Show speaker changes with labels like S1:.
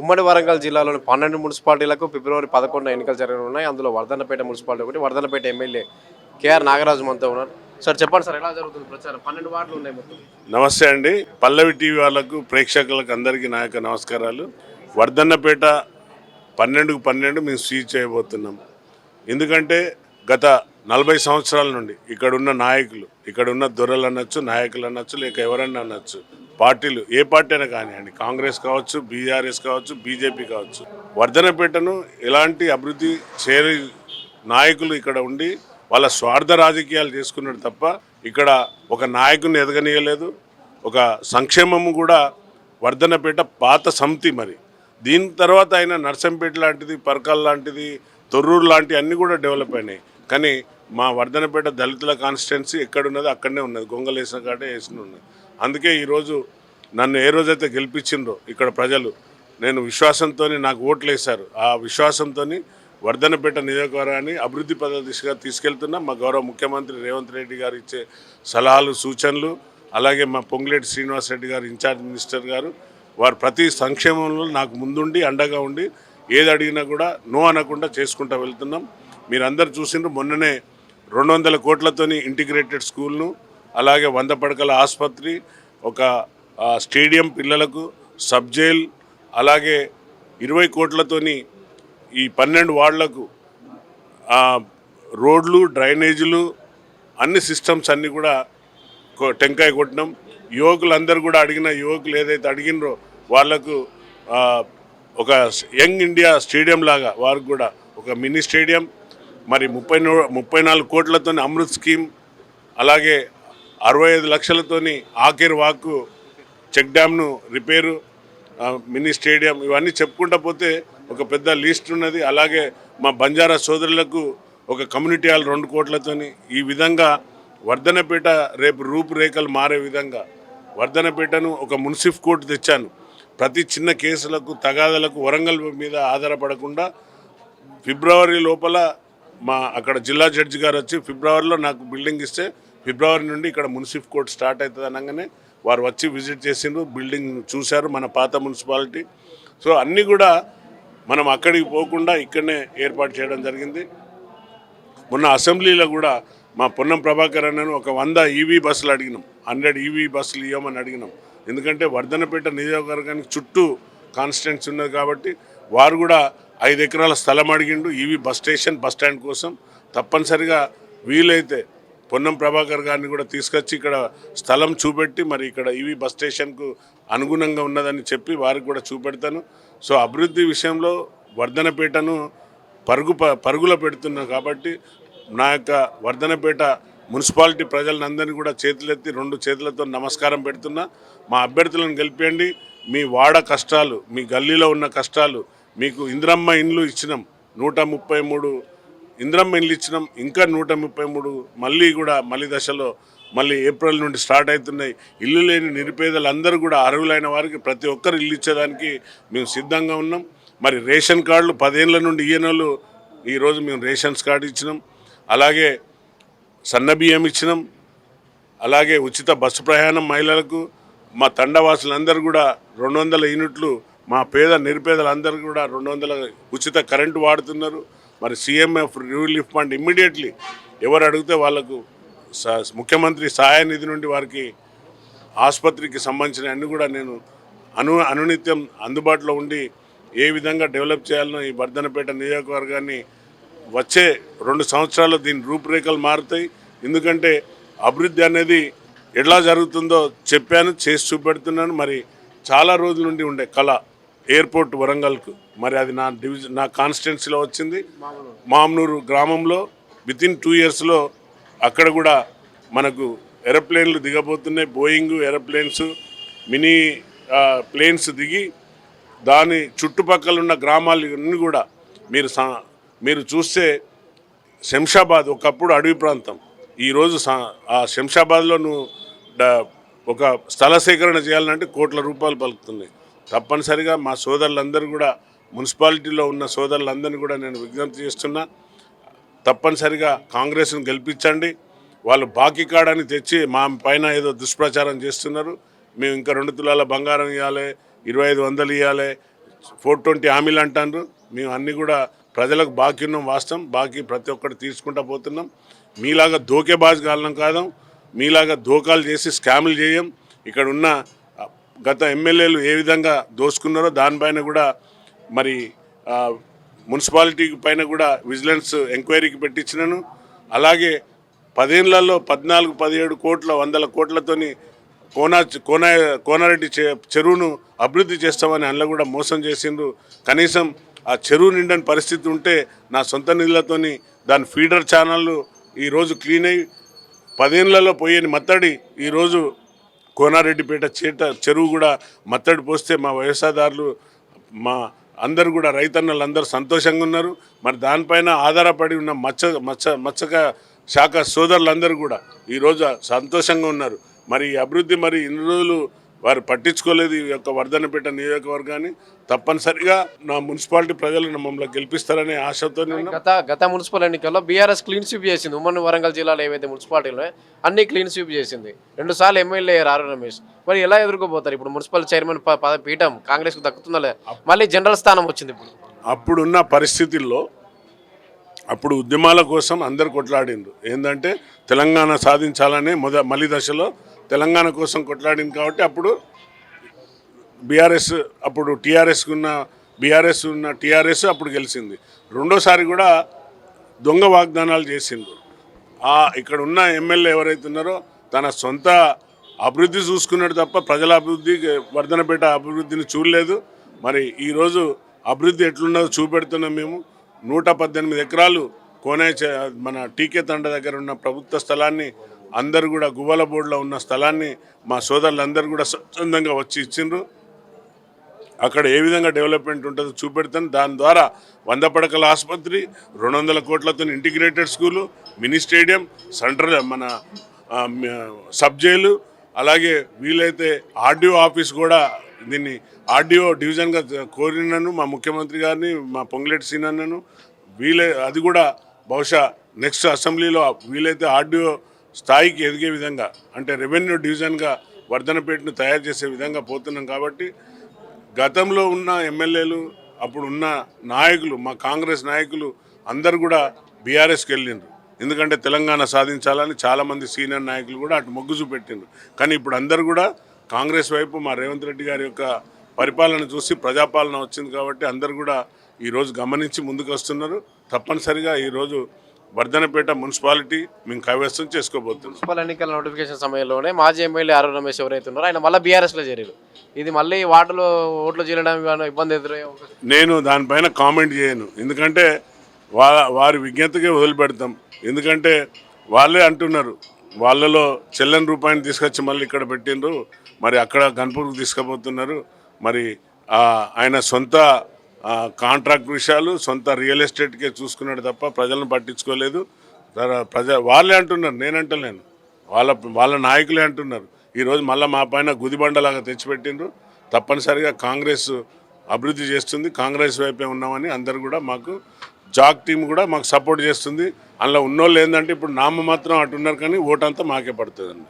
S1: ఉమ్మడి వరంగల్ జిల్లాలోని 12 మున్సిపాలిటీలకు ఫిబ్రవరి 11 ఎన్నికలు జరగనున్నాయి. అందులో వర్ధన్నపేట మున్సిపాలిటీ ఒకటి. వర్ధన్నపేట ఎమ్మెల్యే కేఆర్ నాగరాజు మనతో ఉన్నారు. సార్ చెప్పండి సార్, ఎలా జరుగుతుంది ప్రచారం? 12 వార్డులు ఉన్నాయి మొత్తం.
S2: నమస్తే అండి. పల్లవి టీవీ వాళ్ళకు ప్రేక్షకులకు అందరికీ నా యొక్క నమస్కారాలు. వర్ధన్నపేట 12కు 12 మేము సీజ్ చేయబోతున్నాం. ఎందుకంటే గత 40 సంవత్సరాల నుండి ఇక్కడున్న నాయకులు, ఇక్కడున్న దొరలు అనొచ్చు, నాయకులు అనొచ్చు, లేక ఎవరన్నా అనొచ్చు, పార్టీలు ఏ పార్టీ అయినా కానివ్వండి, కాంగ్రెస్ కావచ్చు, బీఆర్ఎస్ కావచ్చు, బీజేపీ కావచ్చు, వర్ధన్నపేటను ఎలాంటి అభివృద్ధి చేయని నాయకులు ఇక్కడ ఉండి వాళ్ళ స్వార్థ రాజకీయాలు చేసుకున్నాడు తప్ప ఇక్కడ ఒక నాయకుని ఎదగనీయలేదు. ఒక సంక్షేమము కూడా వర్ధన్నపేట పాత సమితి, మరి దీని తర్వాత అయినా నర్సంపేట లాంటిది, పర్కాల్ లాంటిది, తొర్రూరు లాంటివి అన్నీ కూడా డెవలప్ అయినాయి. కానీ మా వర్ధన్నపేట దళితుల కాన్స్టిట్యున్సీ ఎక్కడున్నదో అక్కడనే ఉన్నది, గొంగలేసిన కాడే వేసిన ఉన్నది. అందుకే ఈరోజు నన్ను ఏ రోజైతే గెలిపించిండ్రో ఇక్కడ ప్రజలు, నేను విశ్వాసంతో నాకు ఓట్లు వేశారు. ఆ విశ్వాసంతో వర్ధన్నపేట నియోజకవర్గాన్ని అభివృద్ధి పథకాల దిశగా తీసుకెళ్తున్నా. మా గౌరవ ముఖ్యమంత్రి రేవంత్ రెడ్డి గారు ఇచ్చే సలహాలు, సూచనలు, అలాగే మా పొంగులేటి శ్రీనివాస్ రెడ్డి గారు ఇన్ఛార్జ్ మినిస్టర్ గారు, వారు ప్రతి సంక్షేమంలో నాకు ముందుండి అండగా ఉండి ఏది అడిగినా కూడా నో అనకుండా చేసుకుంటూ వెళ్తున్నాం. మీరందరూ చూసిండ్రు, మొన్ననే 200 కోట్లతోని ఇంటిగ్రేటెడ్ స్కూల్ను, అలాగే 100 పడకల ఆసుపత్రి, ఒక స్టేడియం పిల్లలకు, సబ్ జైల్, అలాగే 20 కోట్లతోని ఈ 12 వార్డులకు రోడ్లు, డ్రైనేజీలు, అన్ని సిస్టమ్స్ అన్నీ కూడా టెంకాయ కొట్టినాం. యువకులందరూ కూడా యువకులు ఏదైతే అడిగినరో వాళ్లకు ఒక యంగ్ ఇండియా స్టేడియం లాగా వారికి కూడా ఒక మినీ స్టేడియం, మరి 34 కోట్లతో అమృత్ స్కీమ్, అలాగే 65 లక్షలతోని ఆఖరి వాకు చెక్ డ్యామ్ను రిపేరు, మినీ స్టేడియం, ఇవన్నీ చెప్పుకుంటా పోతే ఒక పెద్ద లిస్ట్ ఉన్నది. అలాగే మా బంజారా సోదరులకు ఒక కమ్యూనిటీ హాల్ 2 కోట్లతోని. ఈ విధంగా వర్ధన్నపేట రేపు రూపురేఖలు మారే విధంగా వర్ధన్నపేటను ఒక మున్సిఫ్ కోర్టు తెచ్చాను. ప్రతి చిన్న కేసులకు, తగాదలకు వరంగల్ మీద ఆధారపడకుండా ఫిబ్రవరి లోపల మా అక్కడ జిల్లా జడ్జి గారు వచ్చి ఫిబ్రవరిలో నాకు బిల్డింగ్ ఇస్తే ఫిబ్రవరి నుండి ఇక్కడ మున్సిఫ్ కోర్టు స్టార్ట్ అవుతుంది అనగానే వారు వచ్చి విజిట్ చేసిండ్రు, బిల్డింగ్ చూశారు, మన పాత మున్సిపాలిటీ. సో అన్నీ కూడా మనం అక్కడికి పోకుండా ఇక్కడనే ఏర్పాటు చేయడం జరిగింది. మొన్న అసెంబ్లీలో కూడా మా పొన్నం ప్రభాకర్ అన్నను ఒక 100 ఈవీ బస్సులు అడిగినాం, 100 ఈవీ బస్సులు ఇవ్వమని అడిగినాం. ఎందుకంటే వర్ధన్నపేట నియోజకవర్గానికి చుట్టూ కాన్స్టిట్యున్సీ ఉన్నది కాబట్టి వారు కూడా 5 ఎకరాల స్థలం అడిగిండు EV bus station, bus stand కోసం. తప్పనిసరిగా వీలైతే పొన్నం ప్రభాకర్ గారిని కూడా తీసుకొచ్చి ఇక్కడ స్థలం చూపెట్టి మరి ఇక్కడ ఈవీ బస్ స్టేషన్కు అనుగుణంగా ఉన్నదని చెప్పి వారికి కూడా చూపెడతాను. సో అభివృద్ధి విషయంలో వర్ధన్నపేటను పరుగులో పెడుతున్నాను కాబట్టి నా యొక్క వర్ధన్నపేట మున్సిపాలిటీ ప్రజలందరినీ కూడా చేతులెత్తి 2 చేతులతో నమస్కారం పెడుతున్నా. మా అభ్యర్థులను గెలిపేయండి. మీ వాడ కష్టాలు, మీ గల్లీలో ఉన్న కష్టాలు, మీకు ఇందిరమ్మ ఇండ్లు ఇచ్చినాం, 133 ఇందిరమ్మ ఇండ్లు ఇచ్చినాం, ఇంకా 133 మళ్ళీ దశలో మళ్ళీ ఏప్రిల్ నుండి స్టార్ట్ అవుతున్నాయి. ఇల్లు లేని నిరుపేదలందరూ కూడా అర్హులైన వారికి ప్రతి ఒక్కరు ఇల్లు ఇచ్చేదానికి మేము సిద్ధంగా ఉన్నాం. మరి రేషన్ కార్డులు 10 ఏళ్ళ నుండి ఇయ్యనోళ్ళు ఈరోజు మేము రేషన్స్ కార్డు ఇచ్చినాం, అలాగే సన్నబియ్యం ఇచ్చినాం, అలాగే ఉచిత బస్సు ప్రయాణం మహిళలకు. మా తండవాసులందరూ కూడా 200 యూనిట్లు, మా నిరుపేదలందరూ కూడా 200 ఉచిత కరెంటు వాడుతున్నారు. మరి సీఎంఎఫ్ రిలీఫ్ ఫండ్ ఇమ్మీడియట్లీ ఎవరు అడిగితే వాళ్ళకు ముఖ్యమంత్రి సహాయ నిధి నుండి వారికి ఆసుపత్రికి సంబంధించిన అన్ని కూడా నేను అనునిత్యం అందుబాటులో ఉండి ఏ విధంగా డెవలప్ చేయాలనో ఈ వర్ధన్నపేట నియోజకవర్గాన్ని వచ్చే 2 సంవత్సరాల్లో దీని రూపురేఖలు మారుతాయి. ఎందుకంటే అభివృద్ధి అనేది ఎలా జరుగుతుందో చెప్పాను, చేసి చూపెడుతున్నాను. మరి చాలా రోజుల నుండి ఉండే కళ ఎయిర్పోర్ట్ వరంగల్కు, మరి అది నా కాన్స్టిట్యున్సీలో వచ్చింది. మామనూరు గ్రామంలో వితిన్ 2 ఇయర్స్లో అక్కడ కూడా మనకు ఏరోప్లేన్లు దిగబోతున్నాయి. బోయింగ్ ఏరోప్లేన్స్, మినీ ప్లేన్స్ దిగి దాని చుట్టుపక్కల ఉన్న గ్రామాలన్నీ కూడా మీరు చూస్తే శంషాబాద్ ఒకప్పుడు అడవి ప్రాంతం, ఈరోజు ఆ శంషాబాద్లో ఒక స్థల సేకరణ చేయాలంటే కోట్ల రూపాయలు పలుకుతున్నాయి. తప్పనిసరిగా మా సోదరులందరూ కూడా, మున్సిపాలిటీలో ఉన్న సోదరులందరినీ కూడా నేను విజ్ఞప్తి చేస్తున్నా, తప్పనిసరిగా కాంగ్రెస్ను గెలిపించండి. వాళ్ళు బాకీ కాడని తెచ్చి మా పైన ఏదో దుష్ప్రచారం చేస్తున్నారు. మేము ఇంకా 2 తులాల బంగారం ఇవ్వాలి, 2500 ఇవ్వాలి, 420 హామీలు అంటారు. మేము అన్నీ కూడా ప్రజలకు బాకీ ఉన్నాం, వాస్తవం. బాకీ ప్రతి ఒక్కటి తీసుకుంటా పోతున్నాం. మీలాగా దోకేబాజ్ కాలం కాదు, మీలాగా దోకాలు చేసి స్కాములు చేయం. ఇక్కడ ఉన్న గత ఎమ్మెల్యేలు ఏ విధంగా దోసుకున్నారో దానిపైన కూడా మరి మున్సిపాలిటీ పైన కూడా విజిలెన్స్ ఎంక్వైరీకి పెట్టించినాను. అలాగే 10 ఏళ్లలో 14-17 కోట్ల 100 కోట్లతోని కోనారెడ్డి చెరువును అభివృద్ధి చేస్తామని అందులో కూడా మోసం చేసిండ్రు. కనీసం ఆ చెరువు నిండని పరిస్థితి ఉంటే నా సొంత నిధులతోని దాని ఫీడర్ ఛానళ్ళు ఈరోజు క్లీన్ అయ్యి 10 ఏళ్లలో పోయేని మత్తడి ఈరోజు కోనారెడ్డిపేట చెరువు కూడా మత్తడి పోస్తే మా వ్యవసాయదారులు మా అందరు కూడా రైతన్నలందరూ సంతోషంగా ఉన్నారు. మరి దానిపైన ఆధారపడి ఉన్న మత్స్యక శాఖ సోదరులందరూ కూడా ఈరోజు సంతోషంగా ఉన్నారు. మరి ఈ అభివృద్ధి మరి ఇన్ని రోజులు వారు పట్టించుకోలేదు ఈ యొక్క వర్ధన్నపేట నియోజకవర్గాన్ని. తప్పనిసరిగా నా మున్సిపాలిటీ ప్రజలు మమ్మల్ని గెలిపిస్తారనే ఆశతో
S1: గత మున్సిపల్ ఎన్నికల్లో బీఆర్ఎస్ క్లీన్ స్వీప్ చేసింది. ఉమ్మడి వరంగల్ జిల్లాలో ఏవైతే మున్సిపాలిటీలో అన్ని క్లీన్ స్వీప్ చేసింది. 2 సార్లు ఎమ్మెల్యే ఆర్ రమేష్. మరి ఎలా ఎదుర్కోపోతారు ఇప్పుడు? మున్సిపల్ చైర్మన్ పీఠం కాంగ్రెస్కు దక్కుతుందా లేదా? మళ్ళీ జనరల్ స్థానం వచ్చింది. ఇప్పుడు
S2: అప్పుడున్న పరిస్థితుల్లో అప్పుడు ఉద్యమాల కోసం అందరు కొట్లాడిండ్రు. ఏంటంటే తెలంగాణ సాధించాలనే మలి దశలో తెలంగాణ కోసం కొట్లాడింది. కాబట్టి అప్పుడు బీఆర్ఎస్ అప్పుడు టీఆర్ఎస్ అప్పుడు గెలిచింది. రెండోసారి కూడా దొంగ వాగ్దానాలు చేసిండ్రు. ఇక్కడ ఉన్న ఎమ్మెల్యే ఎవరైతే ఉన్నారో తన సొంత అభివృద్ధి చూసుకున్నాడు తప్ప ప్రజల అభివృద్ధి వర్ధనపేట అభివృద్ధిని చూడలేదు. మరి ఈరోజు అభివృద్ధి ఎట్లున్నదో చూపెడుతున్నాం మేము. 118 ఎకరాలు మన టీకే తండ దగ్గర ఉన్న ప్రభుత్వ స్థలాన్ని అందరూ కూడా గువ్వల బోర్డులో ఉన్న స్థలాన్ని మా సోదరులందరూ కూడా స్వచ్ఛందంగా వచ్చి ఇచ్చిండ్రు. అక్కడ ఏ విధంగా డెవలప్మెంట్ ఉంటుందో చూపెడతాను. దాని ద్వారా 100 పడకల ఆసుపత్రి, 200 కోట్లతో integrated school, mini stadium, central మన సబ్ జైలు, అలాగే వీలైతే ఆర్డీఓ ఆఫీస్ కూడా దీన్ని ఆర్డీఓ డివిజన్గా కోరినాను మా ముఖ్యమంత్రి గారిని, మా పొంగులేటి సీనన్నను. అది కూడా బహుశా నెక్స్ట్ అసెంబ్లీలో వీలైతే ఆర్డీఓ స్థాయికి ఎదిగే విధంగా, అంటే రెవెన్యూ డివిజన్గా వర్ధనపేటను తయారు చేసే విధంగా పోతున్నాం. కాబట్టి గతంలో ఉన్న ఎమ్మెల్యేలు అప్పుడు ఉన్న నాయకులు, మా కాంగ్రెస్ నాయకులు అందరు కూడా బీఆర్ఎస్కి వెళ్ళిండ్రు. ఎందుకంటే తెలంగాణ సాధించాలని చాలామంది సీనియర్ నాయకులు కూడా అటు మొగ్గు చూపెట్టిండ్రు. కానీ ఇప్పుడు అందరు కూడా కాంగ్రెస్ వైపు మా రేవంత్ రెడ్డి గారి యొక్క పరిపాలన చూసి ప్రజాపాలన వచ్చింది. కాబట్టి అందరు కూడా ఈరోజు గమనించి ముందుకు వస్తున్నారు. తప్పనిసరిగా ఈరోజు వర్ధనపేట మున్సిపాలిటీ మేము కైవసం చేసుకోబోతున్నాం.
S1: మున్సిపల్ ఎన్నికల నోటిఫికేషన్ సమయంలోనే మాజీ ఎమ్మెల్యే ఆర్ రమేష్ ఎవరైతే ఉన్నారో ఆయన మళ్ళీ బీఆర్ఎస్లో చేరారు. ఇది మళ్ళీ వార్డులో ఓట్లు చేయడానికి ఇబ్బంది ఎదురయ్యే
S2: నేను దానిపైన కామెంట్ చేయను. ఎందుకంటే వారి విజ్ఞతకే వదిలిపెడతాం. ఎందుకంటే వాళ్ళే అంటున్నారు వాళ్ళలో చెల్లని రూపాయిని తీసుకొచ్చి మళ్ళీ ఇక్కడ పెట్టిండ్రు. మరి అక్కడ గన్పూర్కి తీసుకుపోతున్నారు. మరి ఆయన సొంత కాంట్రాక్ట్ విషయాలు, సొంత రియల్ ఎస్టేట్కే చూసుకున్నాడు తప్ప ప్రజలను పట్టించుకోలేదు. వాళ్ళే అంటున్నారు, నేనంటలేను, వాళ్ళ నాయకులే అంటున్నారు. ఈరోజు మళ్ళీ మా పైన గుదిబండలాగా తెచ్చిపెట్టిండ్రు. తప్పనిసరిగా కాంగ్రెస్ అభివృద్ధి చేస్తుంది, కాంగ్రెస్ వైపే ఉన్నామని అందరు కూడా మాకు జాక్ టీం కూడా మాకు సపోర్ట్ చేస్తుంది. అందులో ఉన్నోళ్ళు ఏంటంటే ఇప్పుడు నామ మాత్రం అటు ఉన్నారు కానీ ఓటంతా మాకే పడుతుందండి.